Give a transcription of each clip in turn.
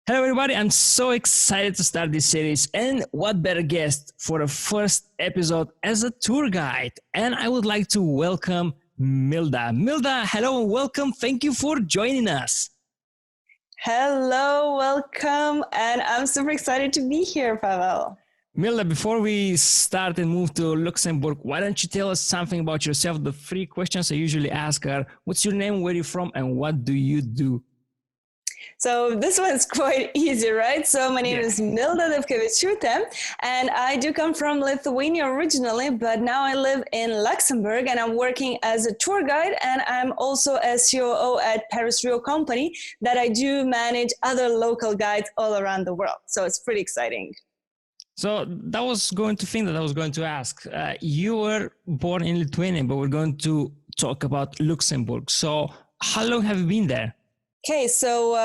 Hello, everybody. I'm so excited to start this series. And what better guest for the first episode as a tour guide? And I would like to welcome Milda. Milda, hello and welcome. Thank you for joining us. Hello, welcome. And I'm super excited to be here, Pavel. Milda, before we start and move to Luxembourg, why don't you tell us something about yourself? The three questions I usually ask are, what's your name, where are you from, and what do you do? So this one's quite easy, right? So my name is Milda Dapkeviciute, and I do come from Lithuania originally, but now I live in Luxembourg, and I'm working as a tour guide, and I'm also a COO at Paris Rio company that I do manage other local guides all around the world. So it's pretty exciting. So that was going to ask. You were born in Lithuania, but we're going to talk about Luxembourg. So how long have you been there? Okay, so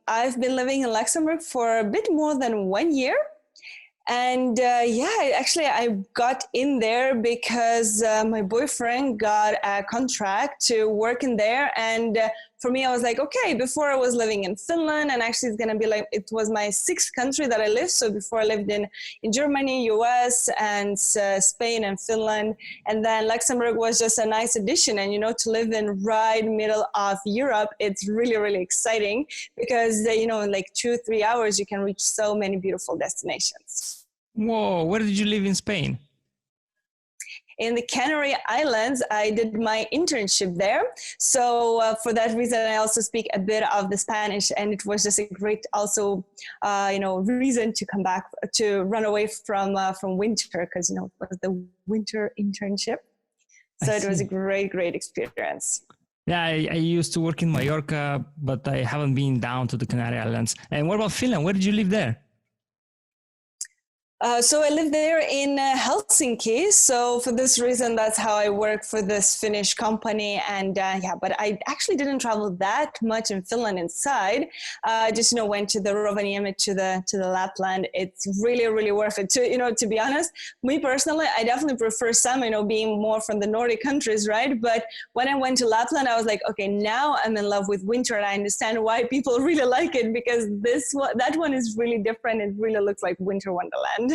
I've been living in Luxembourg for a bit more than 1 year. And I got in there because my boyfriend got a contract to work in there. And for me, I was like, okay, before I was living in Finland, and actually it's going to be like, it was my sixth country that I lived. So before I lived in Germany, US, and Spain and Finland. And then Luxembourg was just a nice addition. And, to live in right middle of Europe, it's really, really exciting because, in like 2-3 hours, you can reach so many beautiful destinations. Whoa, where did you live in Spain? In the Canary Islands, I did my internship there. So for that reason, I also speak a bit of the Spanish, and it was just a great also, reason to come back, to run away from winter, because, it was the winter internship. So it was a great, great experience. Yeah, I used to work in Mallorca, but I haven't been down to the Canary Islands. And what about Finland? Where did you live there? So I live there in Helsinki. So for this reason, that's how I work for this Finnish company. And but I actually didn't travel that much in Finland inside. I just, went to the Rovaniemi, to the Lapland. It's really, really worth it. To be honest, me personally, I definitely prefer some, being more from the Nordic countries, right? But when I went to Lapland, I was like, okay, now I'm in love with winter, and I understand why people really like it, because that one is really different. It really looks like winter wonderland.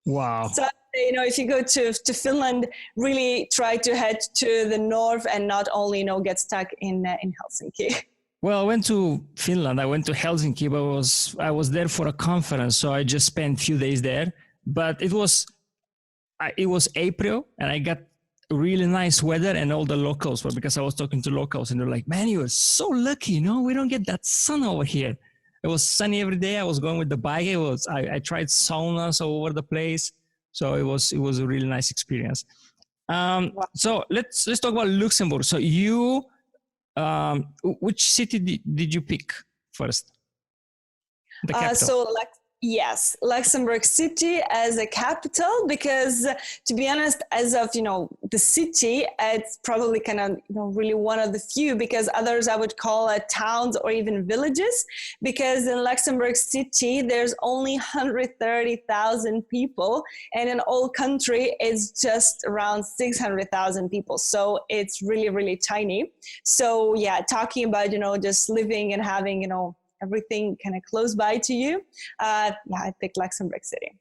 Wow. So, if you go to Finland, really try to head to the north and not only, get stuck in Helsinki. Well, I went to Finland. I went to Helsinki, but I was there for a conference, so I just spent a few days there. But it was April, and I got really nice weather, and all the locals, because I was talking to locals, and they're like, "Man, you are so lucky. We don't get that sun over here." It was sunny every day. I was going with the bike. I tried saunas all over the place. So it was a really nice experience. Wow. So let's talk about Luxembourg. So you, which city did you pick first? The capital. Yes, Luxembourg City as a capital, because to be honest, as of, the city, it's probably kind of, really one of the few, because others I would call towns or even villages, because in Luxembourg City, there's only 130,000 people, and in the whole country, it's just around 600,000 people. So it's really, really tiny. So yeah, talking about, just living and having, everything kind of close by to you. I picked Luxembourg City.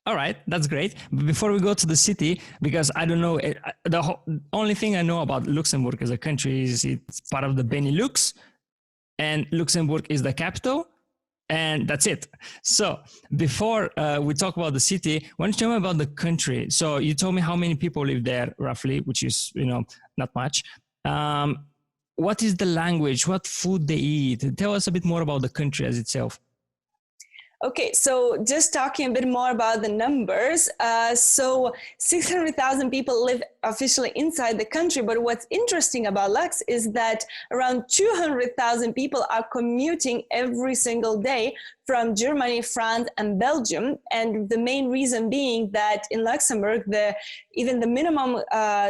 All right, that's great. But before we go to the city, because I don't know, only thing I know about Luxembourg as a country is it's part of the Benelux, and Luxembourg is the capital, and that's it. So before we talk about the city, why don't you tell me about the country? So you told me how many people live there roughly, which is, not much. What is the language? What food they eat? Tell us a bit more about the country as itself. Okay, so just talking a bit more about the numbers. So 600,000 people live officially inside the country, but what's interesting about Lux is that around 200,000 people are commuting every single day from Germany, France, and Belgium. And the main reason being that in Luxembourg, even the minimum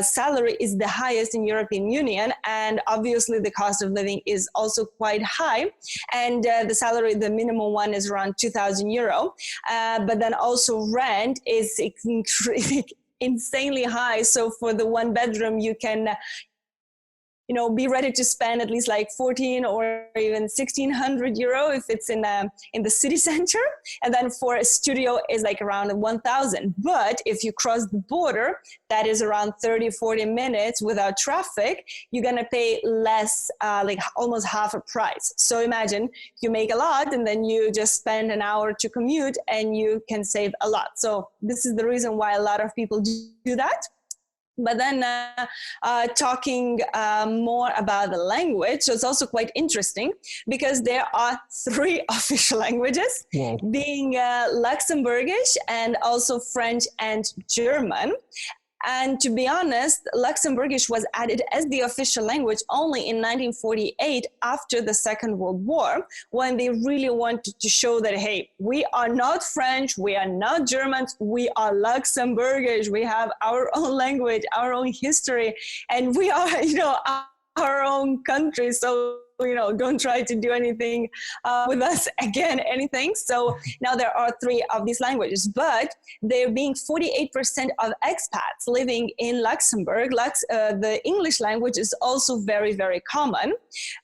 salary is the highest in European Union. And obviously the cost of living is also quite high. And the salary, the minimum one is around 2,000 euro. But then also rent is insanely high. So for the one bedroom, you can be ready to spend at least like 14 or even 1,600 euro if it's in the city center. And then for a studio is like around 1,000. But if you cross the border, that is around 30, 40 minutes without traffic, you're going to pay less, like almost half a price. So imagine you make a lot and then you just spend an hour to commute and you can save a lot. So this is the reason why a lot of people do that. But then talking more about the language, so it's also quite interesting because there are 3 official languages, Wow. being Luxembourgish and also French and German. And to be honest, Luxembourgish was added as the official language only in 1948 after the Second World War, when they really wanted to show that, hey, we are not French, we are not Germans, we are Luxembourgish, we have our own language, our own history, and we are, our own country. So, don't try to do anything with us again, anything. So now there are 3 of these languages, but there being 48% of expats living in Luxembourg, the English language is also very, very common.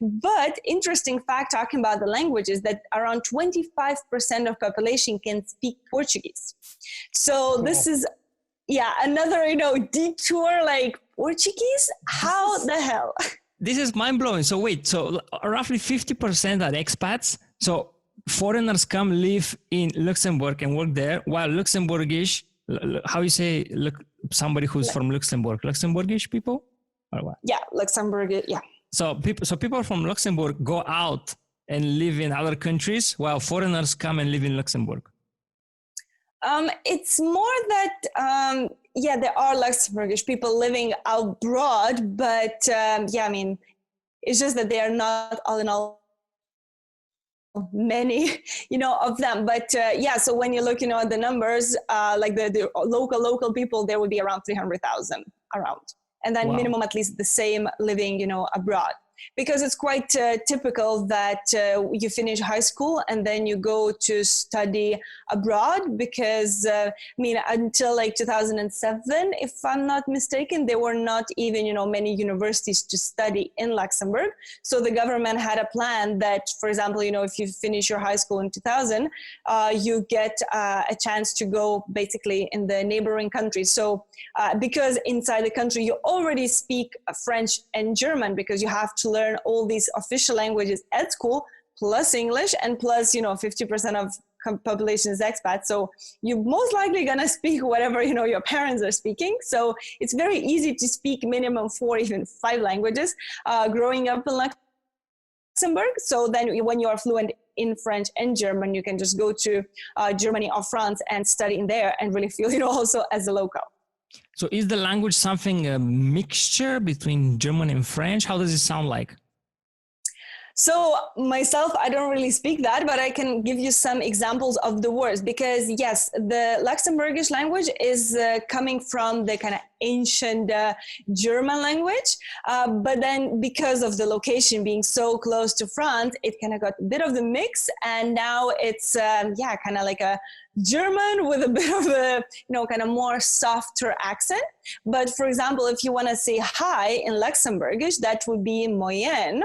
But interesting fact talking about the languages that around 25% of population can speak Portuguese. So this is, another, detour, like Portuguese? How the hell? This is mind-blowing. So wait, so roughly 50% are expats. So foreigners come live in Luxembourg and work there, while Luxembourgish, how you say somebody who's from Luxembourg? Luxembourgish people? Or what? Yeah, Luxembourg, yeah. So people from Luxembourg go out and live in other countries, while foreigners come and live in Luxembourg. It's more that, there are Luxembourgish people living abroad, but it's just that they are not all in all many, of them. But so when you look, at the numbers, like the local people, there would be around 300,000 around. And then minimum at least the same living, abroad. Because it's quite typical that you finish high school and then you go to study abroad because, until like 2007, if I'm not mistaken, there were not even, many universities to study in Luxembourg. So the government had a plan that, for example, if you finish your high school in 2000, you get a chance to go basically in the neighboring countries. So because inside the country, you already speak French and German because you have to learn all these official languages at school, plus English, and plus, 50% of population is expat. So you're most likely going to speak whatever, your parents are speaking. So it's very easy to speak minimum 4, even 5 languages growing up in Luxembourg. So then when you are fluent in French and German, you can just go to Germany or France and study in there and really feel, also as a local. So is the language something a mixture between German and French? How does it sound like? So myself, I don't really speak that, but I can give you some examples of the words because yes, the Luxembourgish language is coming from the kind of ancient German language. But then because of the location being so close to France, it kind of got a bit of the mix. And now it's, kind of like a German with a bit of a, kind of more softer accent. But for example, if you want to say hi in Luxembourgish, that would be moyen.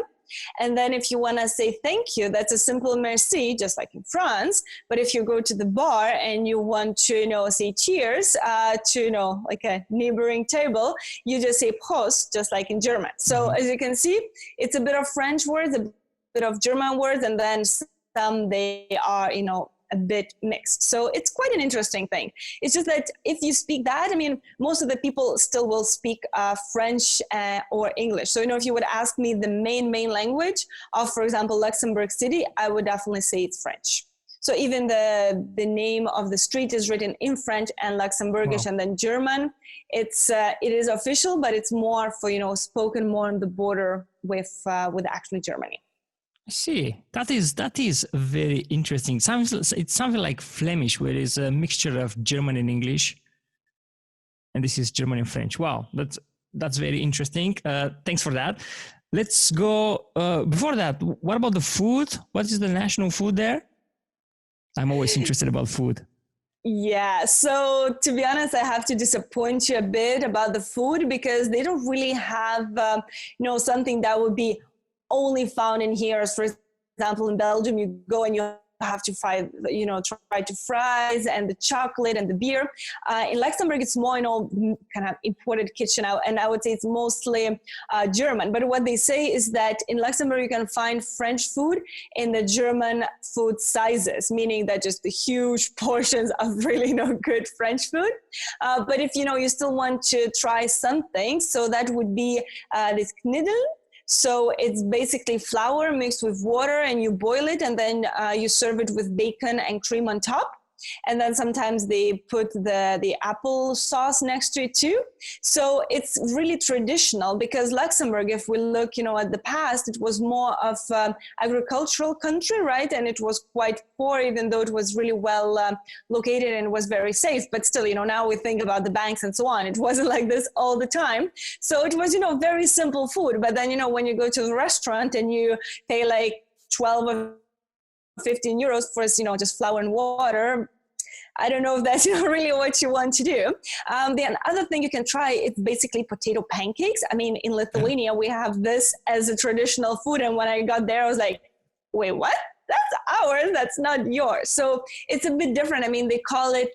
And then if you want to say thank you, that's a simple merci, just like in France. But if you go to the bar and you want to, say cheers to, like a neighboring table, you just say Prost, just like in German. So as you can see, it's a bit of French words, a bit of German words, and then some they are, a bit mixed. So it's quite an interesting thing. It's just that if you speak that, most of the people still will speak French or English. So, if you would ask me the main language of, for example, Luxembourg City, I would definitely say it's French. So even the name of the street is written in French and Luxembourgish, and then German. It is official, but it's more for, spoken more on the border with actually Germany. I see. That is very interesting. It's something like Flemish, where it's a mixture of German and English. And this is German and French. Wow, that's very interesting. Thanks for that. Let's go. Before that, what about the food? What is the national food there? I'm always interested about food. Yeah, so to be honest, I have to disappoint you a bit about the food because they don't really have, something that would be only found in here. As for example, in Belgium, you go and you have to try to fries and the chocolate and the beer. In Luxembourg, it's more, kind of imported kitchen out, and I would say it's mostly German. But what they say is that in Luxembourg, you can find French food in the German food sizes, meaning that just the huge portions of really good French food. But if, you still want to try something, so that would be this knidel. So it's basically flour mixed with water and you boil it and then you serve it with bacon and cream on top. And then sometimes they put the apple sauce next to it too. So it's really traditional because Luxembourg, if we look, at the past, it was more of agricultural country, right? And it was quite poor, even though it was really well located and was very safe. But still, now we think about the banks and so on. It wasn't like this all the time. So it was, very simple food. But then, when you go to the restaurant and you pay like 12 or 15 euros for, just flour and water, I don't know if that's really what you want to do. The other thing you can try is basically potato pancakes. I mean, in Lithuania, we have this as a traditional food. And when I got there, I was like, wait, what? That's ours, that's not yours. So it's a bit different. I mean, they call it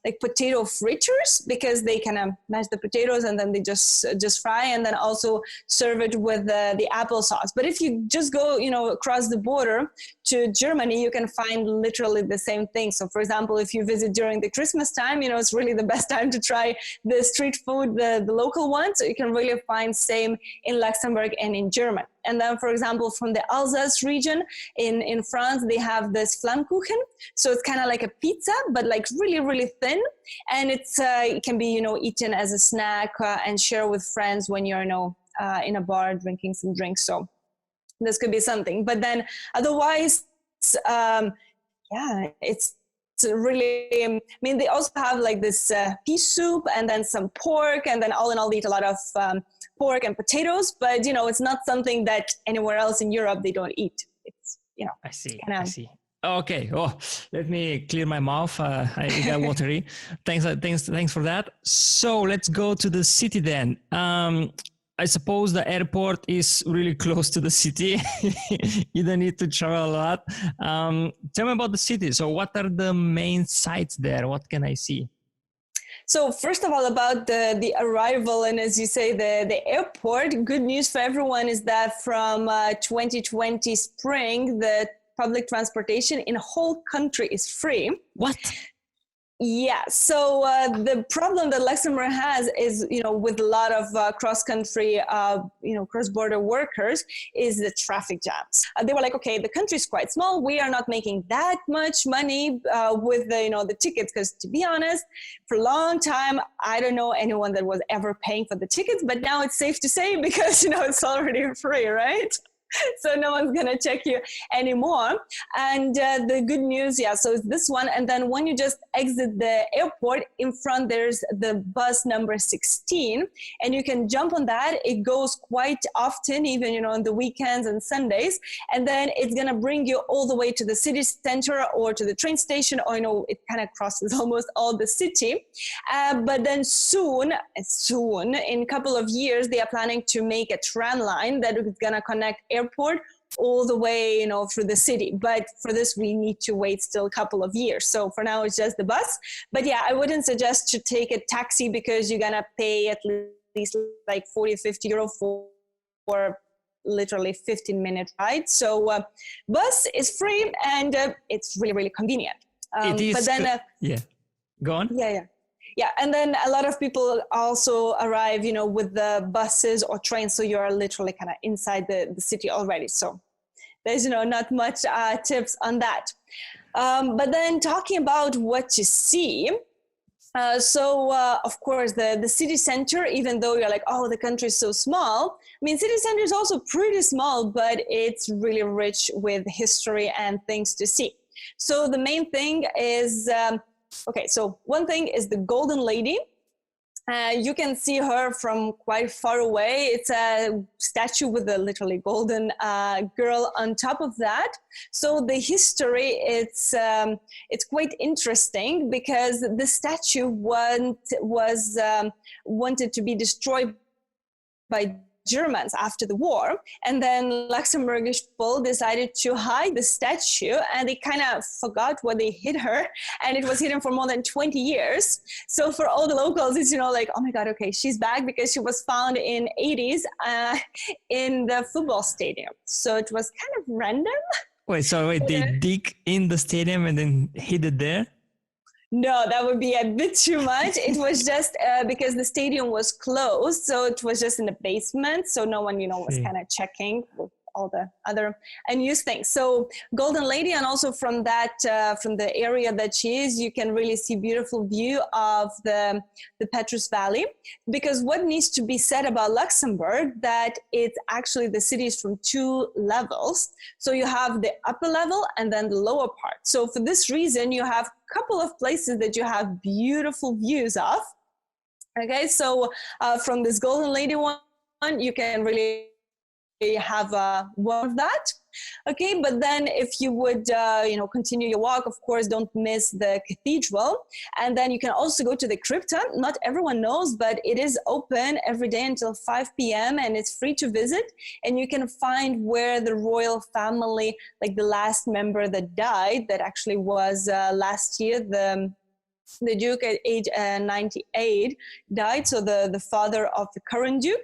like potato fritters because they kind of mash the potatoes and then they just fry and then also serve it with the applesauce. But if you just go, across the border to Germany, you can find literally the same thing. So for example, if you visit during the Christmas time, it's really the best time to try the street food, the local one. So you can really find same in Luxembourg and in German. And then, for example, from the Alsace region in France, they have this Flammkuchen. So it's kind of like a pizza, but like really, really thin. And it can be, eaten as a snack and share with friends when you're, in a bar drinking some drinks. So this could be something. But then otherwise, it's really, I mean, they also have like this pea soup and then some pork. And then all in all, they eat a lot of pork and potatoes, but it's not something that anywhere else in Europe they don't eat. It's I see. Okay. Oh, let me clear my mouth. I got watery. Thanks for that. So let's go to the city then. I suppose the airport is really close to the city. You don't need to travel a lot. Tell me about the city. So what are the main sites there? What can I see? So first of all, about the arrival and as you say, the airport, good news for everyone is that from 2020 spring, the public transportation in the whole country is free. What? Yeah, so the problem that Luxembourg has is, with a lot of cross-country, cross-border workers is the traffic jams. They were like, okay, the country is quite small. We are not making that much money with the tickets, because to be honest, for a long time, I don't know anyone that was ever paying for the tickets, but now it's safe to say because, it's already free, right? So no one's going to check you anymore. And the good news, so it's this one. And then when you just exit the airport, in front, there's the bus number 16. And you can jump on that. It goes quite often, even, on the weekends and Sundays. And then it's going to bring you all the way to the city center or to the train station, or, it kind of crosses almost all the city. But then soon, in a couple of years, they are planning to make a tram line that is going to connect airport all the way, through the city. But for this, we need to wait still a couple of years. So for now, it's just the bus. But yeah, I wouldn't suggest to take a taxi because you're going to pay at least like 40, 50 euro for literally 15-minute ride. So bus is free and it's really, really convenient. It is. But then, yeah, go on. Yeah, and then a lot of people also arrive, with the buses or trains. So you're literally kind of inside the city already. So there's, not much tips on that. But then talking about what you see. Of course, the city center, even though you're like, oh, the country is so small. I mean, city center is also pretty small, but it's really rich with history and things to see. So the main thing is... so one thing is the Golden Lady. You can see her from quite far away. It's a statue with a literally golden girl on top of that. So the history, it's quite interesting because the statue was wanted to be destroyed by Germans after the war, and then Luxembourgish people decided to hide the statue, and they kind of forgot where they hid her, and it was hidden for more than 20 years. So for all the locals, it's like, oh my god, okay, she's back, because she was found in 80s in the football stadium. So it was kind of random. Wait, they dig in the stadium and then hid it there? No, that would be a bit too much. It was just because the stadium was closed, so it was just in the basement. So no one, was kind of checking with all the other unused things. So Golden Lady, and also from that, from the area that she is, you can really see beautiful view of the Petrus Valley. Because what needs to be said about Luxembourg, that it's actually, the city is from two levels. So you have the upper level and then the lower part. So for this reason, you have a couple of places that you have beautiful views of. Okay, so from this Golden Lady one, you can really have one of that. Okay, but then if you would continue your walk, of course, don't miss the cathedral, and then you can also go to the crypta. Not everyone knows, but it is open every day until 5 p.m. and it's free to visit, and you can find where the royal family, like the last member that died, that actually was last year, the Duke at age 98 died, so the father of the current Duke.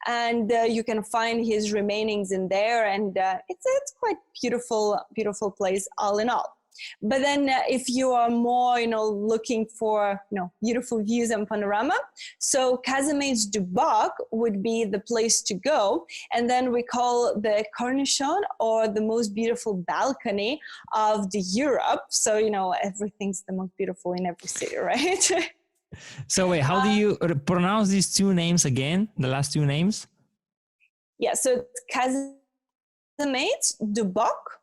And you can find his remainings in there, and it's quite beautiful place all in all. But then if you are more looking for beautiful views and panorama, so casemates du bock would be the place to go. And then we call the Corniche, or the most beautiful balcony of the Europe. So everything's the most beautiful in every city, right? So wait, how do you pronounce these two names again? The last two names? Yeah, so it's casemates du bock,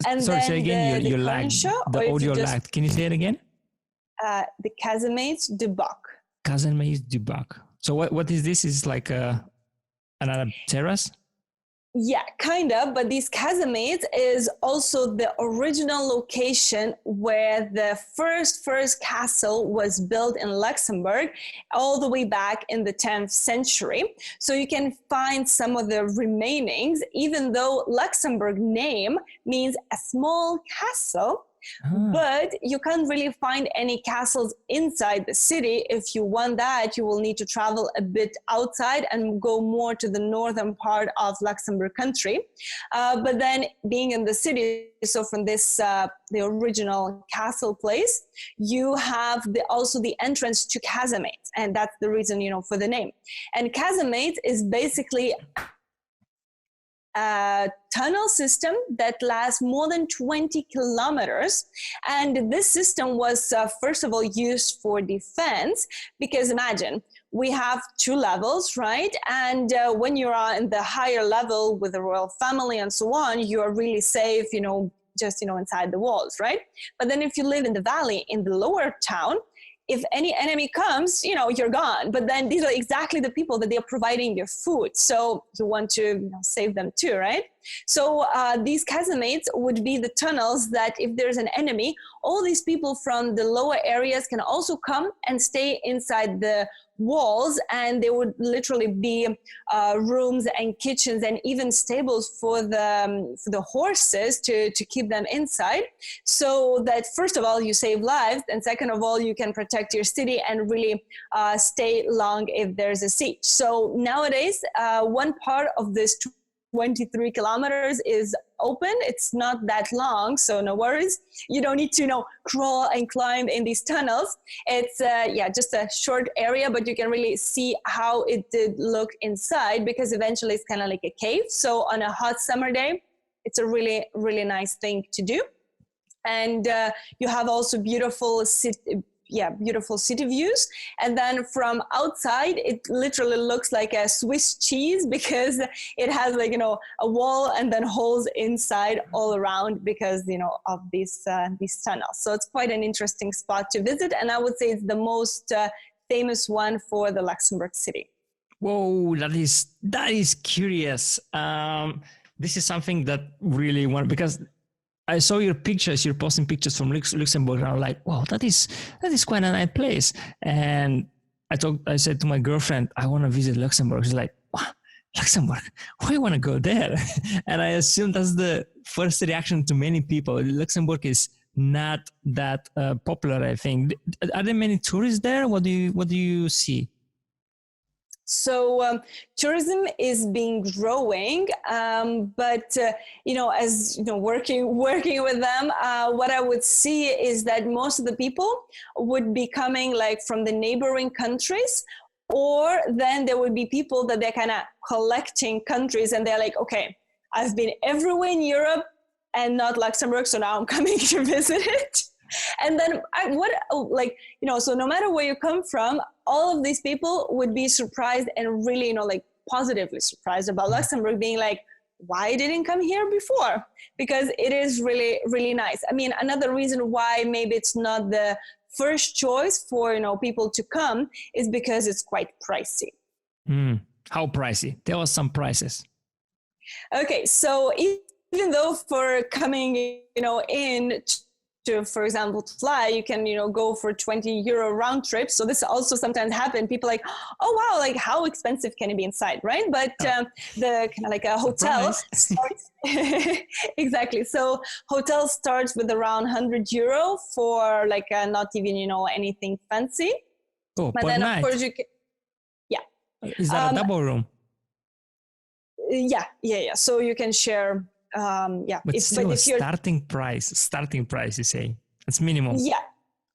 and sorry, then say again. You lagged. The audio lagged. Can you say it again? The casemates du bock. Casemates du bock. So what is this? Is like another terrace? Yeah, kind of, but these casemates is also the original location where the first castle was built in Luxembourg, all the way back in the 10th century. So you can find some of the remainings, even though Luxembourg name means a small castle. But you can't really find any castles inside the city. If you want that, you will need to travel a bit outside and go more to the northern part of Luxembourg country. But then being in the city, so from this, the original castle place, you have also the entrance to casemates. And that's the reason, for the name. And casemates is basically a tunnel system that lasts more than 20 kilometers. And this system was, first of all, used for defense, because imagine, we have two levels, right? And when you are in the higher level with the royal family and so on, you are really safe, just, inside the walls, right? But then if you live in the valley, in the lower town, if any enemy comes, you're gone. But then these are exactly the people that they're providing your food. So you want to save them too, right? So these casemates would be the tunnels that if there's an enemy, all these people from the lower areas can also come and stay inside the walls, and there would literally be rooms and kitchens and even stables for the horses to keep them inside, so that first of all you save lives, and second of all you can protect your city and really stay long if there's a siege. So nowadays one part of this 23 kilometers is open. It's not that long, so no worries. You don't need to crawl and climb in these tunnels. It's just a short area, but you can really see how it did look inside, because eventually it's kind of like a cave. So on a hot summer day, it's a really, really nice thing to do. And you have also beautiful city views. And then from outside, it literally looks like a Swiss cheese, because it has a wall and then holes inside all around because, of these tunnels. So it's quite an interesting spot to visit. And I would say it's the most famous one for the Luxembourg city. Whoa, that is curious. This is something that really because I saw your pictures. You're posting pictures from Luxembourg, and I'm like, wow, that is quite a nice place. And I said to my girlfriend, I want to visit Luxembourg. She's like, what? Luxembourg? Why you want to go there? And I assume that's the first reaction to many people. Luxembourg is not that popular, I think. Are there many tourists there? What do you see? So tourism is being growing, but as working with them, what I would see is that most of the people would be coming like from the neighboring countries, or then there would be people that they're kind of collecting countries, and they're like, okay, I've been everywhere in Europe and not Luxembourg, so now I'm coming to visit it. And then so no matter where you come from, all of these people would be surprised and really, positively surprised about Luxembourg, being like, why I didn't come here before? Because it is really, really nice. I mean, another reason why maybe it's not the first choice for, people to come is because it's quite pricey. How pricey? Tell us some prices. Okay, so even though for coming, in to, for example, to fly, you can, go for 20 euro round trip. So this also sometimes happens. People are like, oh, wow, like how expensive can it be inside, right? But the kind of like a hotel starts, exactly. So hotel starts with around 100 euro for like not even, anything fancy. Oh, but then night. Of course you can, yeah. Is that a double room? Yeah. So you can share. But still, starting price, you say it's minimum. Yeah.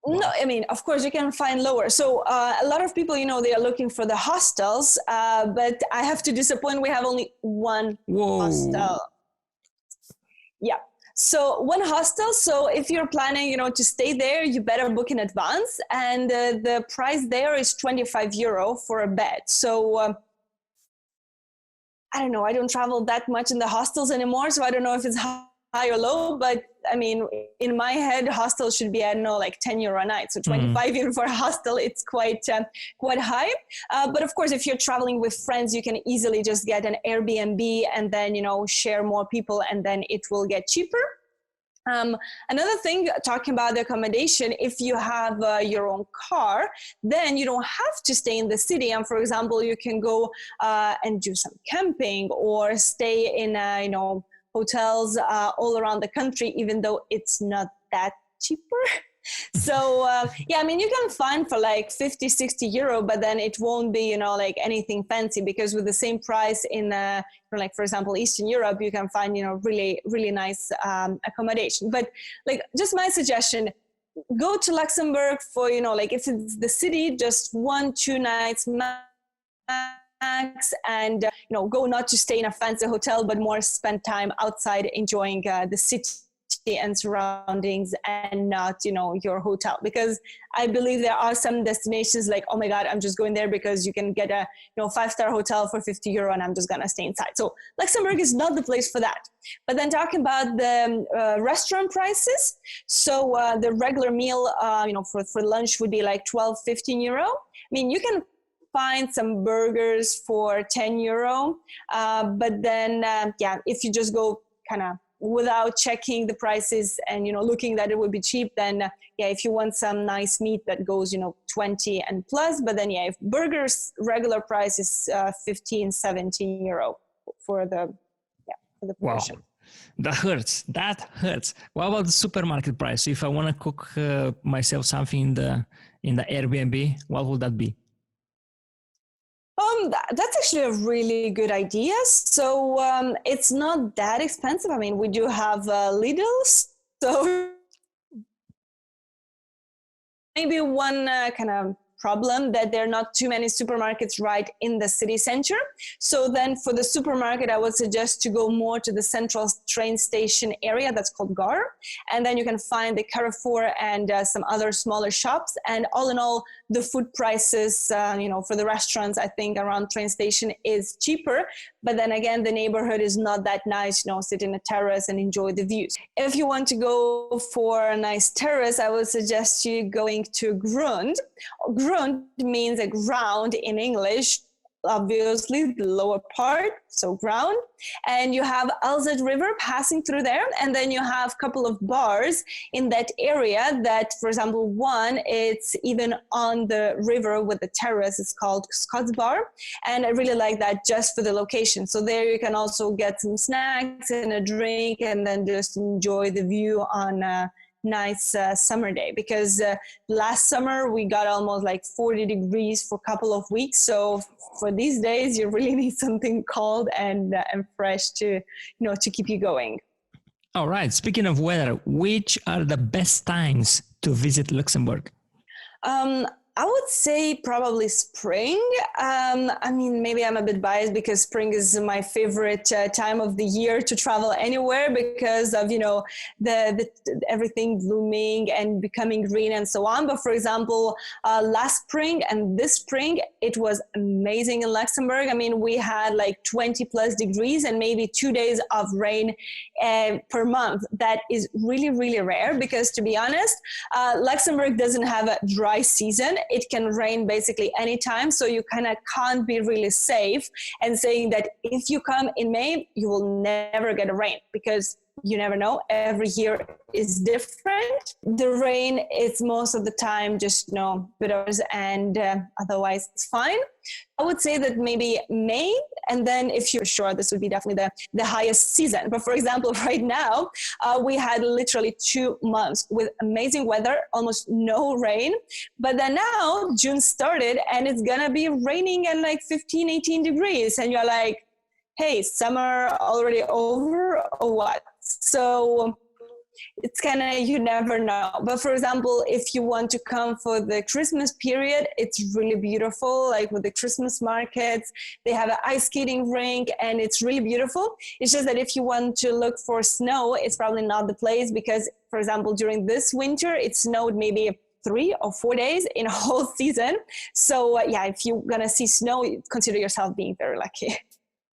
Wow. No, I mean, of course you can find lower. So a lot of people, they are looking for the hostels, but I have to disappoint. We have only one hostel. Yeah. So one hostel. So if you're planning, to stay there, you better book in advance. And the price there is 25 euro for a bed. So I don't know. I don't travel that much in the hostels anymore, so I don't know if it's high or low. But I mean, in my head, hostels should be, I don't know, like 10 euro a night. So 25 euro for a hostel, it's quite high. But of course, if you're traveling with friends, you can easily just get an Airbnb and then, share more people, and then it will get cheaper. Another thing, talking about the accommodation, if you have your own car, then you don't have to stay in the city. And for example, you can go and do some camping or stay in, hotels all around the country, even though it's not that cheaper. So, I mean, you can find for like 50, 60 euro, but then it won't be, like anything fancy, because with the same price in, like, for example, Eastern Europe, you can find, really, really nice accommodation. But like, just my suggestion, go to Luxembourg for, like if it's the city, just 1-2 nights max, and, go not to stay in a fancy hotel, but more spend time outside enjoying the city and surroundings, and not, your hotel. Because I believe there are some destinations like, oh my God, I'm just going there because you can get a 5-star hotel for 50 euro and I'm just gonna stay inside. So Luxembourg is not the place for that. But then talking about the restaurant prices, so the regular meal, for lunch would be like 12-15 euro. I mean, you can find some burgers for 10 euro, but then if you just go kind of without checking the prices and looking that it would be cheap, then if you want some nice meat, that goes 20 and plus. But then if burgers regular price is 15-17 euro for the portion. Wow, that hurts. What about the supermarket price? So if I want to cook myself something in the Airbnb, what would that be? That's actually a really good idea. So it's not that expensive. I mean, we do have Lidl, so maybe one kind of problem that there are not too many supermarkets right in the city center. So then for the supermarket, I would suggest to go more to the central train station area that's called Gare. And then you can find the Carrefour and some other smaller shops. And all in all, the food prices, for the restaurants, I think around train station is cheaper. But then again, the neighborhood is not that nice, sit in a terrace and enjoy the views. If you want to go for a nice terrace, I would suggest you going to Grund. Grund means a ground in English, obviously the lower part, so ground. And you have Alzette River passing through there. And then you have a couple of bars in that area that, for example, one, it's even on the river with the terrace. It's called Scott's Bar. And I really like that just for the location. So there you can also get some snacks and a drink and then just enjoy the view on nice summer day, because last summer we got almost like 40 degrees for a couple of weeks. So for these days, you really need something cold and fresh to keep you going. All right. Speaking of weather, which are the best times to visit Luxembourg? I would say probably spring. I mean, maybe I'm a bit biased because spring is my favorite time of the year to travel anywhere because of, the everything blooming and becoming green and so on. But for example, last spring and this spring, it was amazing in Luxembourg. I mean, we had like 20 plus degrees and maybe 2 days of rain per month. That is really, really rare because, to be honest, Luxembourg doesn't have a dry season. It can rain basically anytime, so you kind of can't be really safe and saying that if you come in May, you will never get a rain, because you never know. Every year is different. The rain is most of the time just, bitters, and otherwise it's fine. I would say that maybe May, and then if you're sure, this would be definitely the highest season. But for example, right now, we had literally 2 months with amazing weather, almost no rain. But then now June started and it's gonna be raining at like 15, 18 degrees. And you're like, hey, summer already over or what? So it's kind of, you never know. But for example, if you want to come for the Christmas period, it's really beautiful. Like with the Christmas markets, they have an ice skating rink and it's really beautiful. It's just that if you want to look for snow, it's probably not the place because, for example, during this winter, it snowed maybe 3 or 4 days in a whole season. So if you're going to see snow, consider yourself being very lucky.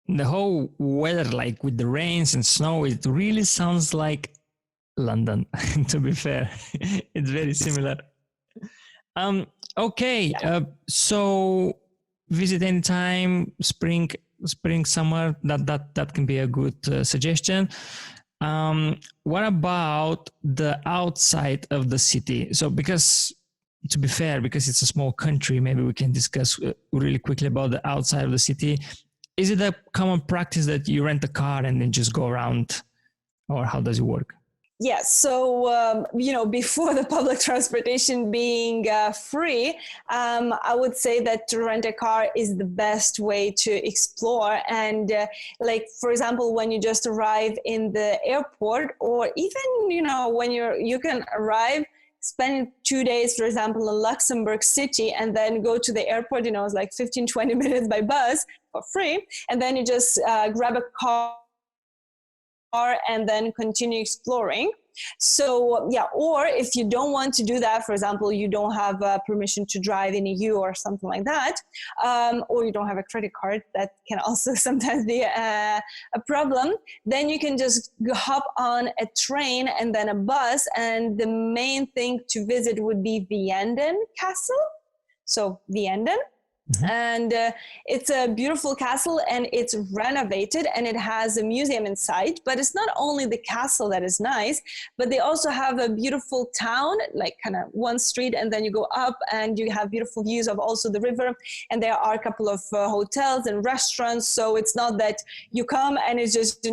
The whole weather, like with the rains and snow, it really sounds like London, to be fair. It's very similar. Okay, so visit anytime, spring, summer, that can be a good suggestion. What about the outside of the city? So because, to be fair, because it's a small country, maybe we can discuss really quickly about the outside of the city. Is it a common practice that you rent a car and then just go around, or how does it work? Yes. So, before the public transportation being free, I would say that to rent a car is the best way to explore. And like, for example, when you just arrive in the airport, or even, when you can arrive, spend 2 days, for example, in Luxembourg City, and then go to the airport, it's like 15, 20 minutes by bus for free. And then you just grab a car and then continue exploring. So or if you don't want to do that, for example, you don't have permission to drive in EU or something like that, or you don't have a credit card, that can also sometimes be a problem, then you can just hop on a train and then a bus, and the main thing to visit would be Vianden Castle. So Vianden. Mm-hmm. And it's a beautiful castle and it's renovated and it has a museum inside, but it's not only the castle that is nice, but they also have a beautiful town, like kind of one street, and then you go up and you have beautiful views of also the river, and there are a couple of hotels and restaurants. So it's not that you come and it's just,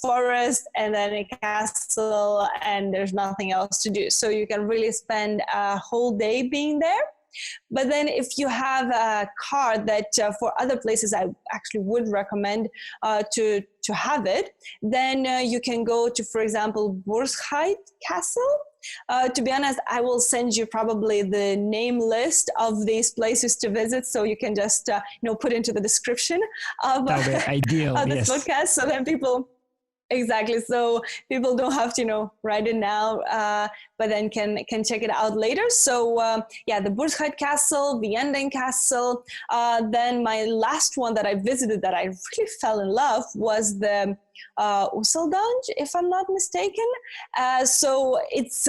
forest and then a castle and there's nothing else to do. So you can really spend a whole day being there. But then if you have a car that for other places I actually would recommend to have it, then you can go to, for example, Bourscheid Castle. To be honest, I will send you probably the name list of these places to visit, so you can just put into the description of, ideal, of this podcast, so then people... Exactly. So people don't have to, write it now, but then can check it out later. So the Bourscheid Castle, the Vianden Castle. Then my last one that I visited that I really fell in love was the Useldange, if I'm not mistaken. So it's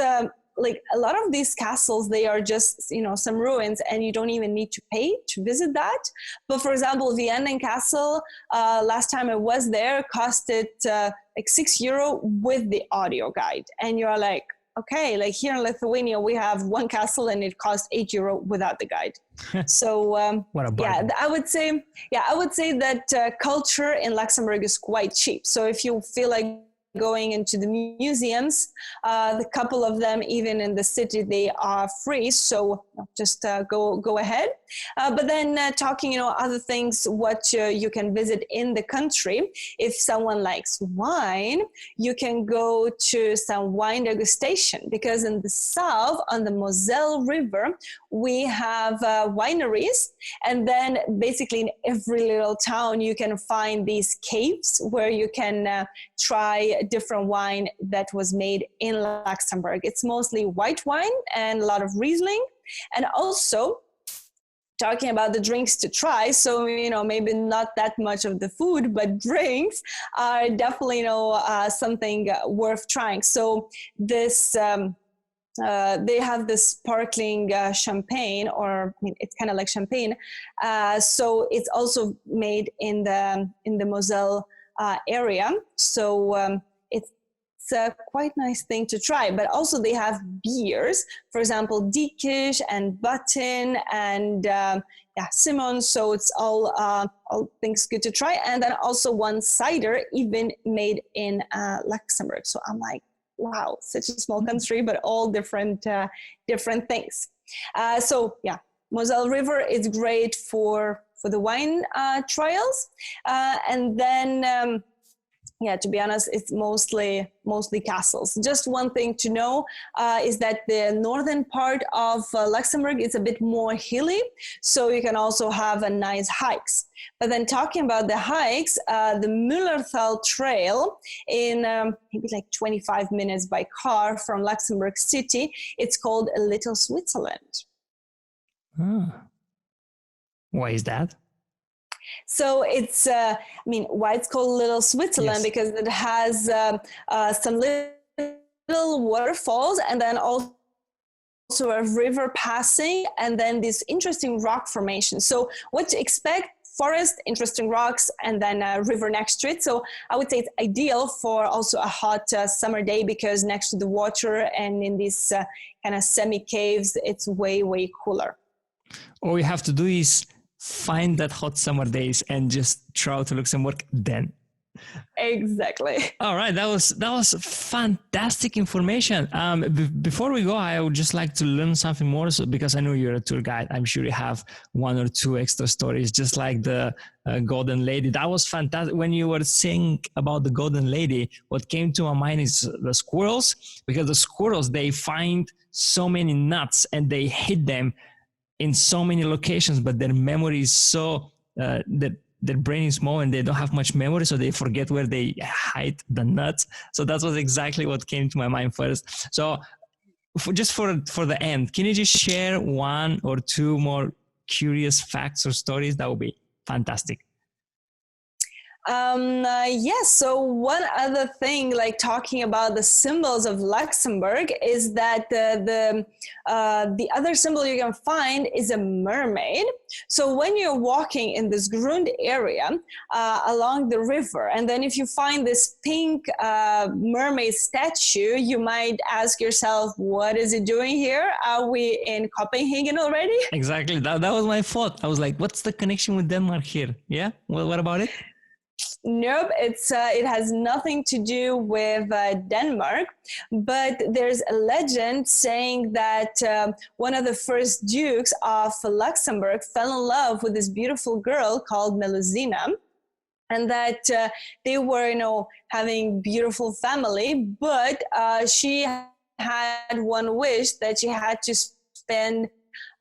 like a lot of these castles, they are just, some ruins, and you don't even need to pay to visit that. But for example, Vianden Castle, last time I was there, costed like €6 with the audio guide. And you're like, okay, like here in Lithuania, we have one castle and it costs €8 without the guide. So what a bargain. I would say that culture in Luxembourg is quite cheap. So if you feel like going into the museums, the couple of them, even in the city, they are free. So just go ahead. But then talking, other things, what you can visit in the country. If someone likes wine, you can go to some wine degustation, because in the south, on the Moselle River, we have wineries. And then basically in every little town, you can find these caves where you can try different wine that was made in Luxembourg. It's mostly white wine and a lot of Riesling. And also talking about the drinks to try. So, maybe not that much of the food, but drinks are definitely, something worth trying. So this, they have this sparkling champagne, or it's kind of like champagne. So it's also made in the Moselle area. So it's a quite nice thing to try. But also they have beers, for example, Diekisch and Button and Simon. So it's all things good to try. And then also one cider even made in Luxembourg. So I'm like, wow, such a small country, but all different things. Moselle River is great for the wine trials. And then to be honest, it's mostly castles. Just one thing to know is that the northern part of Luxembourg is a bit more hilly, so you can also have a nice hikes. But then talking about the hikes, the Müllerthal Trail in maybe like 25 minutes by car from Luxembourg City, it's called a Little Switzerland. Why is that? So it's, why it's called Little Switzerland? Yes. Because it has some little waterfalls, and then also a river passing, and then this interesting rock formation. So what to expect? Forest, interesting rocks, and then a river next to it. So I would say it's ideal for also a hot summer day, because next to the water and in these kind of semi-caves, it's way, way cooler. All you have to do is find that hot summer days and just travel to Luxembourg then. Exactly. All right, that was fantastic information. Before we go, I would just like to learn something more, because I know you're a tour guide. I'm sure you have one or two extra stories, just like the Golden Lady. That was fantastic. When you were saying about the Golden Lady, what came to my mind is the squirrels, because the squirrels, they find so many nuts and they hid them in so many locations, but their memory is so that their brain is small and they don't have much memory, so they forget where they hide the nuts. So that was exactly what came to my mind first. So for the end, can you just share one or two more curious facts or stories? That would be fantastic. Yes. So one other thing, like talking about the symbols of Luxembourg, is that the other symbol you can find is a mermaid. So when you're walking in this Grund area along the river, and then if you find this pink mermaid statue, you might ask yourself, what is it doing here? Are we in Copenhagen already? Exactly. That was my thought. I was like, what's the connection with Denmark here? Yeah. Well, what about it? Nope, it has nothing to do with Denmark, but there's a legend saying that one of the first dukes of Luxembourg fell in love with this beautiful girl called Melusina, and that they were, having beautiful family, but she had one wish, that she had to spend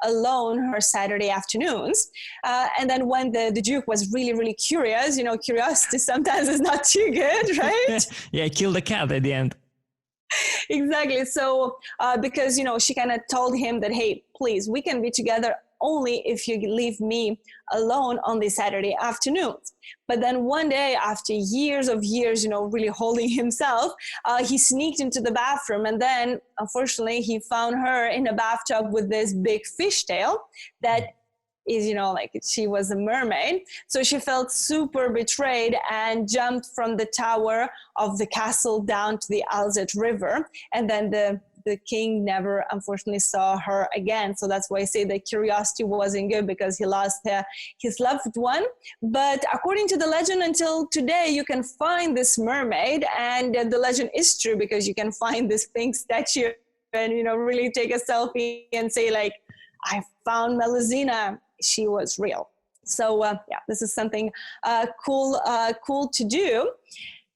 alone her Saturday afternoons. And then when the Duke was really, really curious, curiosity sometimes is not too good, right? Yeah, kill the cat at the end. Exactly. So because, she kind of told him that, hey, please, we can be together only if you leave me alone on the Saturday afternoons. But then one day, after years of years, really holding himself, he sneaked into the bathroom, and then unfortunately he found her in a bathtub with this big fishtail that is, like she was a mermaid. So she felt super betrayed and jumped from the tower of the castle down to the Alzette River. And then the king never, unfortunately, saw her again. So that's why I say that curiosity wasn't good, because he lost his loved one. But according to the legend, until today, you can find this mermaid. And the legend is true, because you can find this pink statue and, really take a selfie and say, like, I found Melusina. She was real. So this is something cool to do.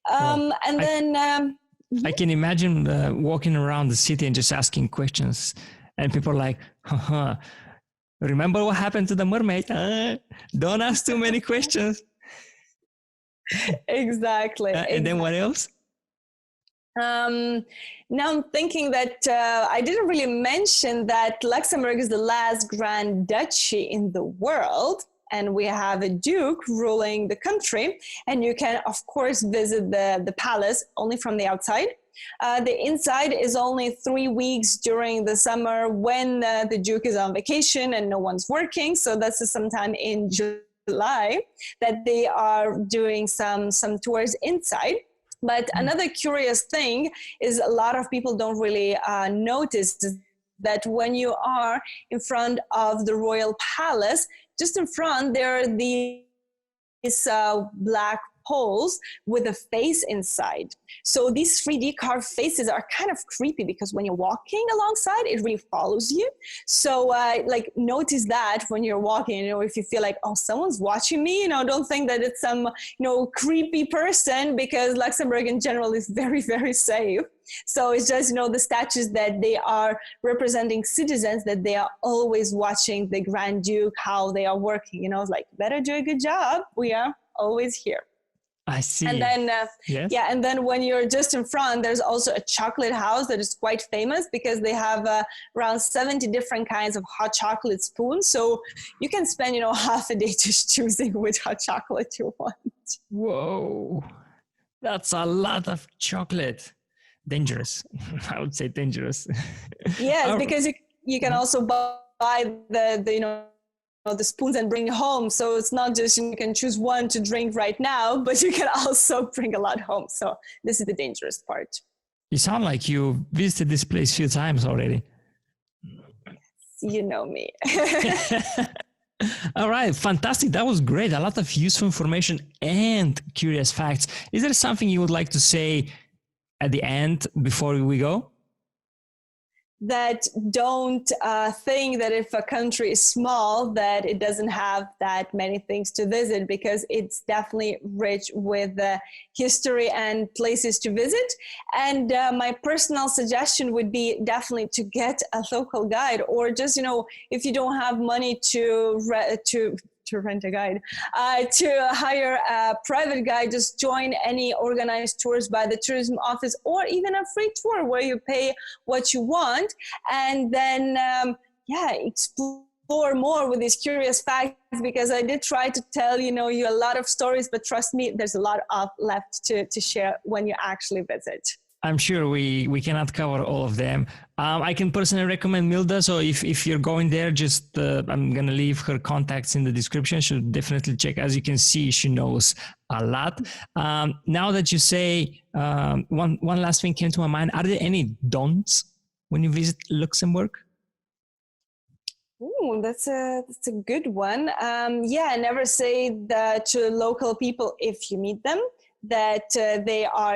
I can imagine walking around the city and just asking questions, and people are like, remember what happened to the mermaid? Don't ask too many questions. Exactly. And then what else? Now I'm thinking that I didn't really mention that Luxembourg is the last grand duchy in the world, and we have a duke ruling the country, and you can of course visit the palace only from the outside. The inside is only 3 weeks during the summer when the duke is on vacation and no one's working, so that's sometime in July that they are doing some tours inside. But another curious thing is a lot of people don't really notice that when you are in front of the royal palace, just in front there are these black poles with a face inside. So these 3D carved faces are kind of creepy, because when you're walking alongside, it really follows you. So notice that when you're walking, if you feel like, oh, someone's watching me, don't think that it's some, creepy person, because Luxembourg in general is very, very safe. So it's just, the statues that they are representing citizens, that they are always watching the Grand Duke, how they are working, it's like, better do a good job. We are always here. I see. And then, yes. and then when you're just in front, there's also a chocolate house that is quite famous, because they have around 70 different kinds of hot chocolate spoons. So you can spend, half a day just choosing which hot chocolate you want. Whoa, that's a lot of chocolate. Dangerous. I would say dangerous. Yes, because you can also buy the spoons and bring home. So it's not just you can choose one to drink right now, but you can also bring a lot home. So this is the dangerous part. You sound like you visited this place a few times already. You know me. All right, fantastic. That was great. A lot of useful information and curious facts. Is there something you would like to say at the end before we go? That don't think that if a country is small, that it doesn't have that many things to visit, because it's definitely rich with history and places to visit. And my personal suggestion would be definitely to get a local guide, or just, if you don't have money to rent a guide, to hire a private guide, just join any organized tours by the tourism office, or even a free tour where you pay what you want, and then explore more with these curious facts, because I did try to tell you a lot of stories, but trust me, there's a lot left to share when you actually visit. I'm sure we cannot cover all of them. I can personally recommend Milda. So if you're going there, just I'm going to leave her contacts in the description. She'll definitely check. As you can see, she knows a lot. Now that you say, one last thing came to my mind. Are there any don'ts when you visit Luxembourg? Ooh, that's a good one. Never say that to local people if you meet them, that they are,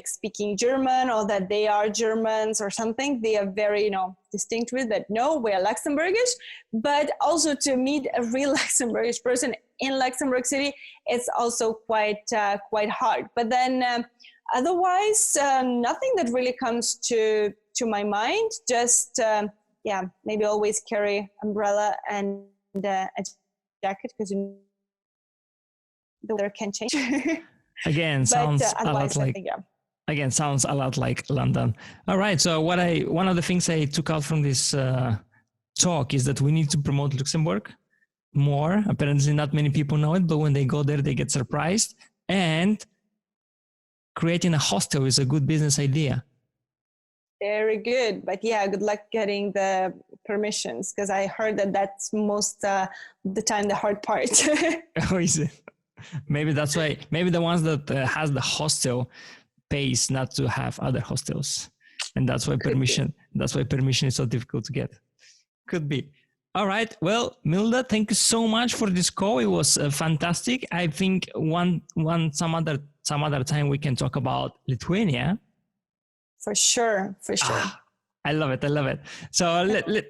speaking German, or that they are Germans or something. They are very, distinct with that. No, we are Luxembourgish. But also to meet a real Luxembourgish person in Luxembourg City, it's also quite hard. But then otherwise, nothing that really comes to my mind. Just maybe always carry umbrella and a jacket, because the weather can change. Again, sounds a lot like Again, sounds a lot like London. All right. So one of the things I took out from this talk is that we need to promote Luxembourg more. Apparently not many people know it, but when they go there, they get surprised. And creating a hostel is a good business idea. Very good. But yeah, good luck getting the permissions, because I heard that that's most the time the hard part. Oh, is it? Maybe that's why, maybe the ones that has the hostel pays not to have other hostels. And that's why permission is so difficult to get. Could be. All right. Well, Milda, thank you so much for this call. It was fantastic. I think some other time we can talk about Lithuania. For sure. I love it. So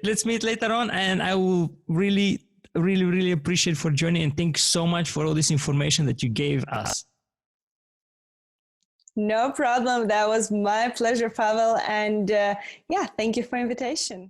let's meet later on, and I will really appreciate for joining, and thanks so much for all this information that you gave us. No problem. That was my pleasure, Pavel. And yeah, thank you for invitation.